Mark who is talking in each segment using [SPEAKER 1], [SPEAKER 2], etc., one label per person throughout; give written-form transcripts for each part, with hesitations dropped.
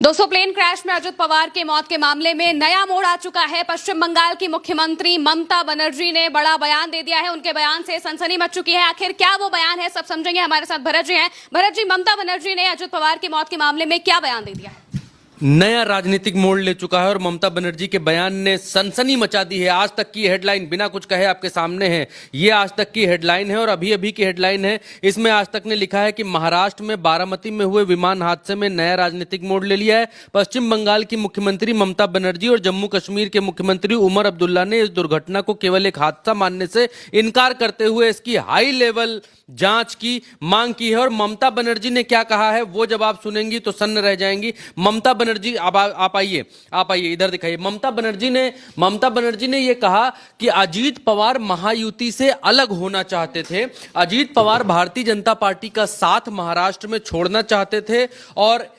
[SPEAKER 1] दोस्तों, plane crash में अजित पवार के मौत के मामले में नया मोड़ आ चुका है। पश्चिम बंगाल की मुख्यमंत्री ममता बनर्जी ने बड़ा बयान दे दिया है। उनके बयान से सनसनी मच चुकी है। आखिर क्या वो बयान है, सब समझेंगे। हमारे साथ भरत जी हैं। भरत जी, ममता बनर्जी ने अजित पवार की मौत के मामले में क्या बयान दे दिया है?
[SPEAKER 2] नया राजनीतिक मोड़ ले चुका है और ममता बनर्जी के बयान ने सनसनी मचा दी है। आज तक की हेडलाइन बिना कुछ कहे आपके सामने है। ये आज तक की हेडलाइन है और अभी अभी की हेडलाइन है। इसमें आज तक ने लिखा है कि महाराष्ट्र में बारामती में हुए विमान हादसे में नया राजनीतिक मोड़ ले लिया है। पश्चिम बंगाल की मुख्यमंत्री ममता बनर्जी और जम्मू कश्मीर के मुख्यमंत्री उमर अब्दुल्ला ने इस दुर्घटना को केवल एक हादसा मानने से इनकार करते हुए इसकी हाई लेवल जांच की मांग की है। और ममता बनर्जी ने क्या कहा है वो जब आप सुनेंगी तो सन्न रह जाएंगी। ममता बनर्जी, आप आइए इधर दिखाइए। ममता बनर्जी ने यह कहा कि अजीत पवार महायुति से अलग होना चाहते थे। अजीत पवार भारतीय जनता पार्टी का साथ महाराष्ट्र में छोड़ना चाहते थे और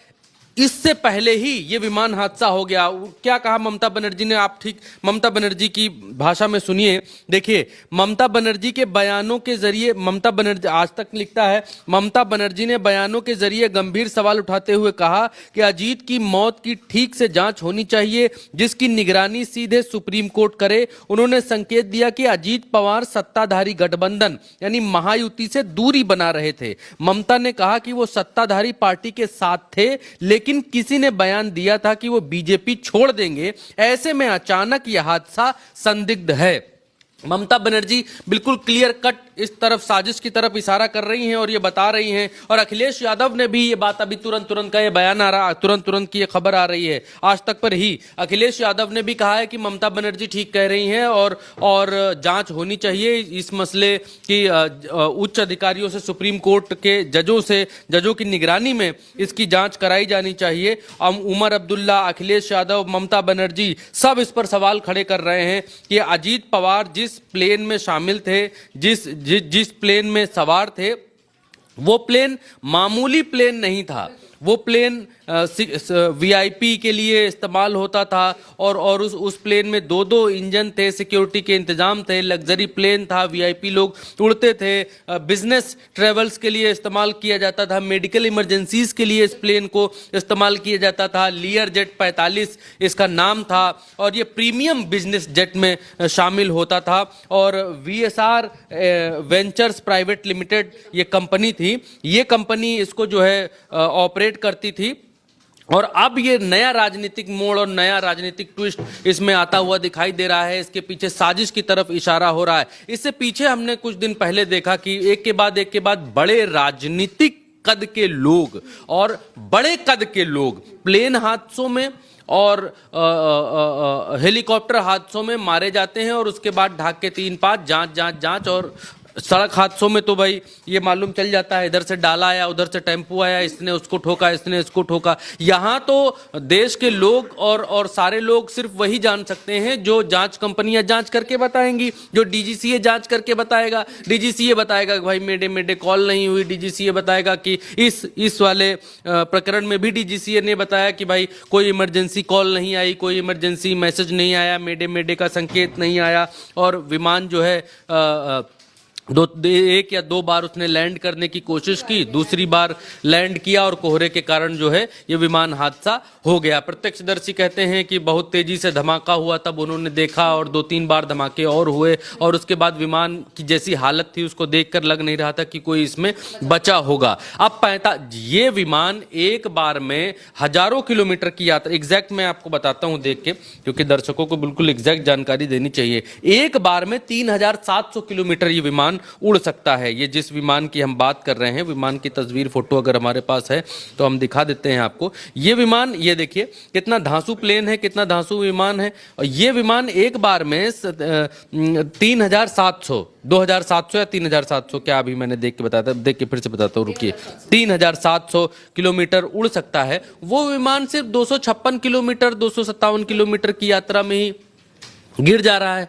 [SPEAKER 2] इससे पहले ही ये विमान हादसा हो गया। क्या कहा ममता बनर्जी ने, आप ठीक ममता बनर्जी की भाषा में सुनिए। देखिए, ममता बनर्जी के बयानों के जरिए, ममता बनर्जी आज तक लिखता है, ममता बनर्जी ने बयानों के जरिए गंभीर सवाल उठाते हुए कहा कि अजीत की मौत की ठीक से जांच होनी चाहिए, जिसकी निगरानी सीधे सुप्रीम कोर्ट करे। उन्होंने संकेत दिया कि अजीत पवार सत्ताधारी गठबंधन यानी महायुति से दूरी बना रहे थे। ममता ने कहा कि वो सत्ताधारी पार्टी के साथ थे, लेकिन किसी ने बयान दिया था कि वो बीजेपी छोड़ देंगे। ऐसे में अचानक यह हादसा संदिग्ध है। ममता बनर्जी बिल्कुल क्लियर कट इस तरफ साजिश की तरफ इशारा कर रही हैं और ये बता रही हैं। और अखिलेश यादव ने भी ये बात अभी तुरंत का ये बयान आ रहा, तुरंत की ये खबर आ रही है आज तक पर ही। अखिलेश यादव ने भी कहा है कि ममता बनर्जी ठीक कह रही हैं और जांच होनी चाहिए इस मसले की। उच्च अधिकारियों से, सुप्रीम कोर्ट के जजों की निगरानी में इसकी जांच कराई जानी चाहिए। उमर अब्दुल्ला, अखिलेश यादव, ममता बनर्जी सब इस पर सवाल खड़े कर रहे हैं कि अजीत पवार जिस प्लेन में शामिल थे, जिस प्लेन में सवार थे, वो प्लेन मामूली प्लेन नहीं था। वो प्लेन वीआईपी के लिए इस्तेमाल होता था और उस प्लेन में दो इंजन थे, सिक्योरिटी के इंतजाम थे, लग्जरी प्लेन था, वीआईपी लोग उड़ते थे, बिजनेस ट्रेवल्स के लिए इस्तेमाल किया जाता था, मेडिकल इमरजेंसीज के लिए इस प्लेन को इस्तेमाल किया जाता था। लियर जेट 45 इसका नाम था और ये प्रीमियम बिजनेस जेट में शामिल होता था। और वीएसआर वेंचर्स प्राइवेट लिमिटेड ये कंपनी थी। ये कंपनी इसको जो है ऑपरेट करती थी। और अब ये नया राजनीतिक मोड़ और नया राजनीतिक ट्विस्ट इसमें आता हुआ दिखाई दे रहा है। इसके पीछे साजिश की तरफ इशारा हो रहा है। इससे पीछे हमने कुछ दिन पहले देखा कि एक के बाद बड़े राजनीतिक कद के लोग और बड़े कद के लोग प्लेन हादसों में और हेलीकॉप्टर हादसों में मारे जाते हैं और उसके बाद ढाक के 3-5 जांच। और सड़क हादसों में तो भाई ये मालूम चल जाता है, इधर से डाला आया, उधर से टेम्पो आया, इसने उसको ठोका, इसने इसको ठोका। यहाँ तो देश के लोग और सारे लोग सिर्फ वही जान सकते हैं जो जांच कंपनियां जांच करके बताएंगी, जो डीजीसीए जांच करके बताएगा। डीजीसीए बताएगा कि भाई मेडे कॉल नहीं हुई। डीजीसीए बताएगा कि इस वाले प्रकरण में भी डीजीसीए ने बताया कि भाई कोई इमरजेंसी कॉल नहीं आई, कोई इमरजेंसी मैसेज नहीं आया, मेडे का संकेत नहीं आया। और विमान जो है एक या दो बार उसने लैंड करने की कोशिश की, दूसरी बार लैंड किया और कोहरे के कारण जो है ये विमान हादसा हो गया। प्रत्यक्षदर्शी कहते हैं कि बहुत तेजी से धमाका हुआ, तब उन्होंने देखा और 2-3 बार धमाके और हुए और उसके बाद विमान की जैसी हालत थी उसको देखकर लग नहीं रहा था कि कोई इसमें बचा होगा। अब ये विमान एक बार में हजारों किलोमीटर की यात्रा, एग्जैक्ट मैं आपको बताता हूं देख के, क्योंकि दर्शकों को बिल्कुल एग्जैक्ट जानकारी देनी चाहिए। एक बार में 3700 किलोमीटर ये विमान उड़ सकता है। ये जिस विमान की हम बात कर रहे हैं, विमान की तस्वीर फोटो अगर हमारे पास है तो हम दिखा देते हैं आपको। ये विमान, ये देखिए कितना धांसू प्लेन है, कितना धांसू विमान है। और ये विमान एक बार में 2700 या 3700, क्या अभी मैंने देख के बताया था, देख के फिर से बताता हूँ, रुकिए, 3700 किलोमीटर उड़ सकता है। वो विमान सिर्फ 256 किलोमीटर 257 किलोमीटर की यात्रा में ही गिर जा रहा है,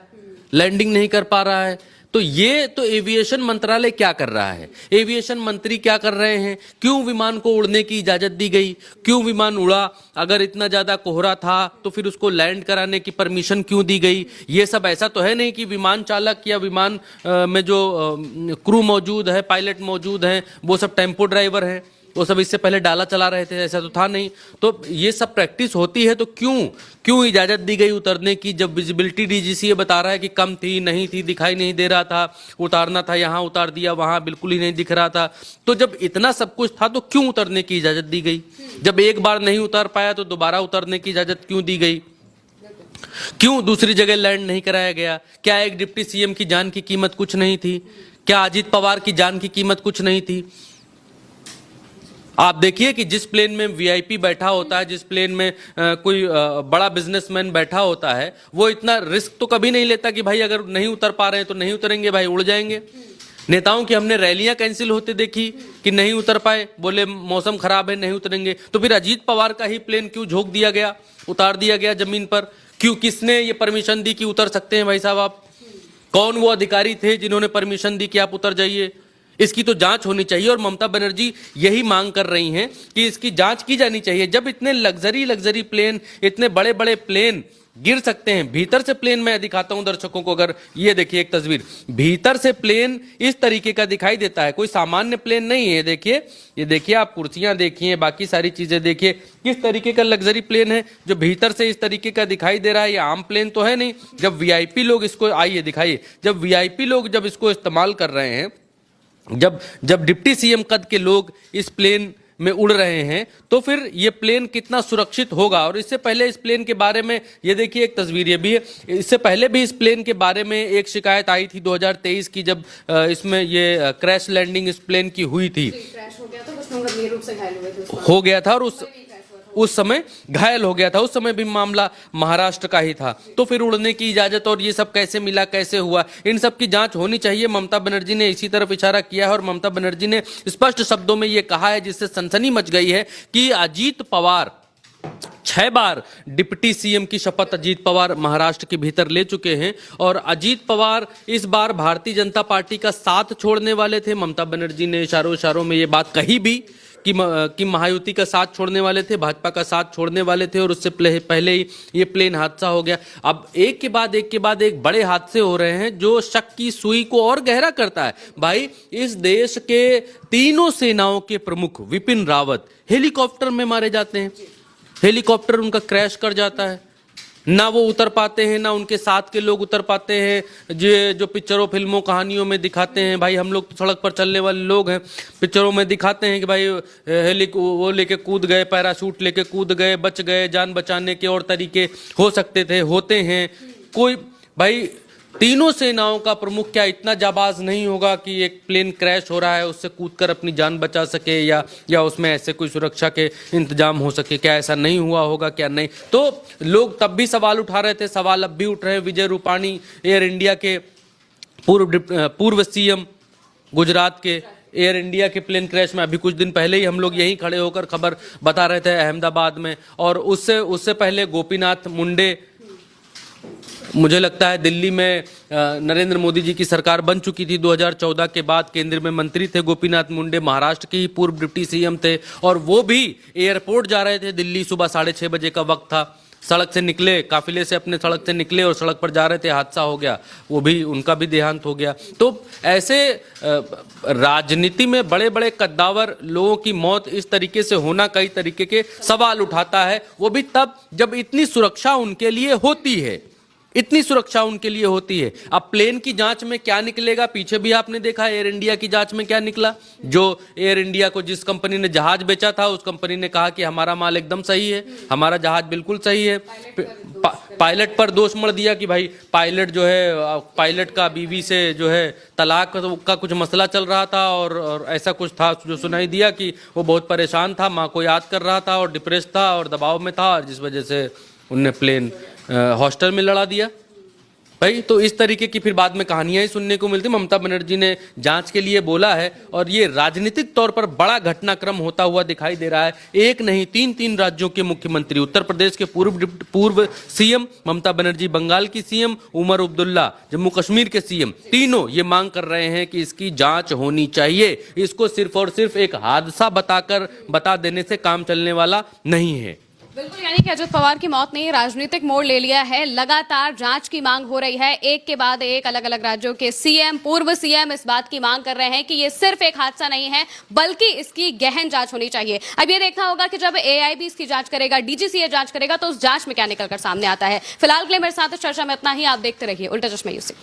[SPEAKER 2] लैंडिंग नहीं कर पा रहा है। तो ये तो एविएशन मंत्रालय क्या कर रहा है, एविएशन मंत्री क्या कर रहे हैं? क्यों विमान को उड़ने की इजाजत दी गई? क्यों विमान उड़ा? अगर इतना ज्यादा कोहरा था तो फिर उसको लैंड कराने की परमिशन क्यों दी गई? ये सब ऐसा तो है नहीं कि विमान चालक या विमान में जो क्रू मौजूद है, पायलट मौजूद हैं, वो सब टेम्पो ड्राइवर हैं। वो सब इससे पहले डाला चला रहे थे, ऐसा तो था नहीं। तो ये सब प्रैक्टिस होती है तो क्यों इजाजत दी गई उतरने की, जब विजिबिलिटी डीजीसीए बता रहा है कि कम थी, नहीं थी, दिखाई नहीं दे रहा था, उतारना था, यहाँ उतार दिया, वहां बिल्कुल ही नहीं दिख रहा था। तो जब इतना सब कुछ था तो क्यों उतरने की इजाजत दी गई? जब एक बार नहीं उतार पाया तो दोबारा उतरने की इजाजत क्यों दी गई? क्यों दूसरी जगह लैंड नहीं कराया गया? क्या एक डिप्टी सीएम की जान की कीमत कुछ नहीं थी? क्या अजीत पवार की जान की कीमत कुछ नहीं थी? आप देखिए कि जिस प्लेन में वीआईपी बैठा होता है, जिस प्लेन में कोई बड़ा बिजनेसमैन बैठा होता है, वो इतना रिस्क तो कभी नहीं लेता कि भाई अगर नहीं उतर पा रहे हैं तो नहीं उतरेंगे, भाई उड़ जाएंगे। नेताओं की हमने रैलियां कैंसिल होते देखी कि नहीं उतर पाए, बोले मौसम खराब है नहीं उतरेंगे। तो फिर अजीत पवार का ही प्लेन क्यों झोंक दिया गया, उतार दिया गया जमीन पर? क्यों, किसने ये परमिशन दी कि उतर सकते हैं भाई साहब आप? कौन वो अधिकारी थे जिन्होंने परमिशन दी कि आप उतर जाइए? इसकी तो जांच होनी चाहिए और ममता बनर्जी यही मांग कर रही हैं कि इसकी जांच की जानी चाहिए। जब इतने लग्जरी प्लेन, इतने बड़े बड़े प्लेन गिर सकते हैं, भीतर से प्लेन मैं दिखाता हूं दर्शकों को, अगर ये देखिए एक तस्वीर, भीतर से प्लेन इस तरीके का दिखाई देता है, कोई सामान्य प्लेन नहीं है। देखिए, ये देखिए, आप कुर्सियां देखिए, बाकी सारी चीजें देखिए, किस तरीके का लग्जरी प्लेन है जो भीतर से इस तरीके का दिखाई दे रहा है। ये आम प्लेन तो है नहीं। जब वीआईपी लोग इसको, आइए दिखाइए, जब वीआईपी लोग जब इसको इस्तेमाल कर रहे हैं, जब डिप्टी सीएम कद के लोग इस प्लेन में उड़ रहे हैं, तो फिर ये प्लेन कितना सुरक्षित होगा। और इससे पहले इस प्लेन के बारे में ये देखिए एक तस्वीर ये भी है, इससे पहले भी इस प्लेन के बारे में एक शिकायत आई थी 2023 की, जब इसमें ये क्रैश लैंडिंग इस प्लेन की हुई थी,
[SPEAKER 1] क्रैश हो गया था, कुछ लोग गंभीर रूप से घायल हुए थे,
[SPEAKER 2] हो गया था, और उस समय घायल हो गया था। उस समय भी मामला महाराष्ट्र का ही था। तो फिर उड़ने की इजाजत और ये सब कैसे मिला, कैसे हुआ, इन सब की जांच होनी चाहिए। ममता बनर्जी ने इसी तरफ इशारा किया है और ममता बनर्जी ने स्पष्ट शब्दों में ये कहा है, जिससे सनसनी मच गई है, कि अजीत पवार 6 बार डिप्टी सीएम की शपथ अजीत पवार महाराष्ट्र के भीतर ले चुके हैं और अजीत पवार इस बार भारतीय जनता पार्टी का साथ छोड़ने वाले थे। ममता बनर्जी ने इशारों में ये बात कही भी कि महायुति का साथ छोड़ने वाले थे, भाजपा का साथ छोड़ने वाले थे, और उससे पहले ही ये प्लेन हादसा हो गया। अब एक के बाद एक बड़े हादसे हो रहे हैं जो शक की सुई को और गहरा करता है। भाई, इस देश के तीनों सेनाओं के प्रमुख विपिन रावत हेलीकॉप्टर में मारे जाते हैं, हेलीकॉप्टर उनका क्रैश कर जाता है, ना वो उतर पाते हैं, ना उनके साथ के लोग उतर पाते हैं। जो पिक्चरों, फिल्मों, कहानियों में दिखाते हैं, भाई हम लोग तो सड़क पर चलने वाले लोग हैं, पिक्चरों में दिखाते हैं कि भाई वो लेके कूद गए, पैराशूट लेके कूद गए, बच गए, जान बचाने के और तरीके हो सकते थे, होते हैं। कोई भाई तीनों सेनाओं का प्रमुख क्या इतना जाबाज नहीं होगा कि एक प्लेन क्रैश हो रहा है उससे कूदकर अपनी जान बचा सके, या उसमें ऐसे कोई सुरक्षा के इंतजाम हो सके? क्या ऐसा नहीं हुआ होगा? क्या नहीं? तो लोग तब भी सवाल उठा रहे थे, सवाल अब भी उठ रहे हैं। विजय रूपाणी, एयर इंडिया के पूर्व सीएम गुजरात के, एयर इंडिया के प्लेन क्रैश में अभी कुछ दिन पहले ही हम लोग यहीं खड़े होकर खबर बता रहे थे अहमदाबाद में, और उससे पहले गोपीनाथ मुंडे, मुझे लगता है दिल्ली में नरेंद्र मोदी जी की सरकार बन चुकी थी 2014 के बाद, केंद्र में मंत्री थे गोपीनाथ मुंडे, महाराष्ट्र के ही पूर्व डिप्टी सीएम थे, और वो भी एयरपोर्ट जा रहे थे दिल्ली, सुबह 6:30 बजे का वक्त था, सड़क से निकले, काफिले से अपने सड़क से निकले और सड़क पर जा रहे थे, हादसा हो गया, वो भी, उनका भी देहांत हो गया। तो ऐसे राजनीति में बड़े बड़े कद्दावर लोगों की मौत इस तरीके से होना कई तरीके के सवाल उठाता है, वो भी तब जब इतनी सुरक्षा उनके लिए होती है, इतनी सुरक्षा उनके लिए होती है। अब प्लेन की जांच में क्या निकलेगा, पीछे भी आपने देखा एयर इंडिया की जांच में क्या निकला। जो एयर इंडिया को जिस कंपनी ने जहाज बेचा था, उस कंपनी ने कहा कि हमारा माल एकदम सही है, हमारा जहाज बिल्कुल सही है। पायलट पर दोष मढ़ दिया कि भाई पायलट जो है, पायलट का बीवी से जो है तलाक का कुछ मसला चल रहा था, और ऐसा कुछ था जो सुनाई दिया कि वो बहुत परेशान था, माँ को याद कर रहा था और डिप्रेस था और दबाव में था, जिस वजह से उनने प्लेन हॉस्टल में लड़ा दिया। भाई, तो इस तरीके की फिर बाद में कहानियां ही सुनने को मिलती। ममता बनर्जी ने जांच के लिए बोला है और ये राजनीतिक तौर पर बड़ा घटनाक्रम होता हुआ दिखाई दे रहा है। एक नहीं, 3 राज्यों के मुख्यमंत्री, उत्तर प्रदेश के पूर्व सीएम ममता बनर्जी, बंगाल की सीएम उमर अब्दुल्ला, जम्मू कश्मीर के सीएम, तीनों ये मांग कर रहे हैं कि इसकी जांच होनी चाहिए। इसको सिर्फ और सिर्फ एक हादसा बता देने से काम चलने वाला नहीं है।
[SPEAKER 1] बिल्कुल, यानी कि अजित पवार की मौत ने राजनीतिक मोड़ ले लिया है। लगातार जांच की मांग हो रही है। एक के बाद एक अलग अलग राज्यों के सीएम, पूर्व सीएम इस बात की मांग कर रहे हैं कि ये सिर्फ एक हादसा नहीं है, बल्कि इसकी गहन जांच होनी चाहिए। अब ये देखना होगा कि जब एआईबी इसकी जांच करेगा, डीजीसीए जांच करेगा, तो उस जांच में क्या निकलकर सामने आता है। फिलहाल के लिए मेरे साथ इस चर्चा में इतना ही। आप देखते रहिए उल्टा चश्मा यूसी।